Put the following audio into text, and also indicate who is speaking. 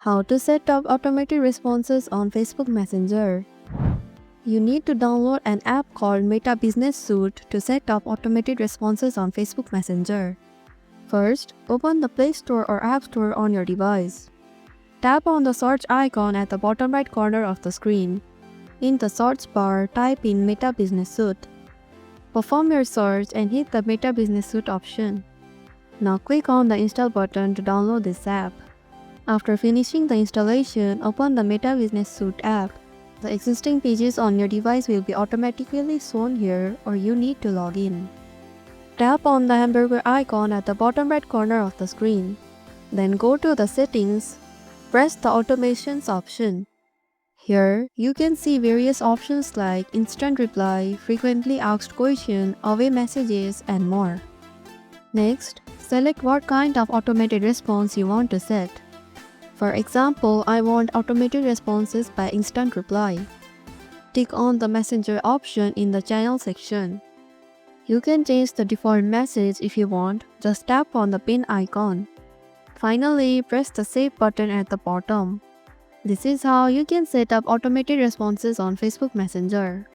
Speaker 1: How to set up automated responses on Facebook Messenger. You need to download an app called Meta Business Suite to set up automated responses on Facebook Messenger. First, open the Play Store or App Store on your device. Tap on the search icon at the bottom right corner of the screen. In the search bar, type in Meta Business Suite. Perform your search and hit the Meta Business Suite option. Now click on the Install button to download this app. After finishing the installation, open the Meta Business Suite app. The existing pages on your device will be automatically shown here, or you need to log in. Tap on the hamburger icon at the bottom right corner of the screen. Then go to the settings. Press the automations option. Here, you can see various options like instant reply, frequently asked questions, away messages, and more. Next, select what kind of automated response you want to set. For example, I want automated responses by instant reply. Tick on the Messenger option in the Channel section. You can change the default message if you want, just tap on the pin icon. Finally, press the Save button at the bottom. This is how you can set up automated responses on Facebook Messenger.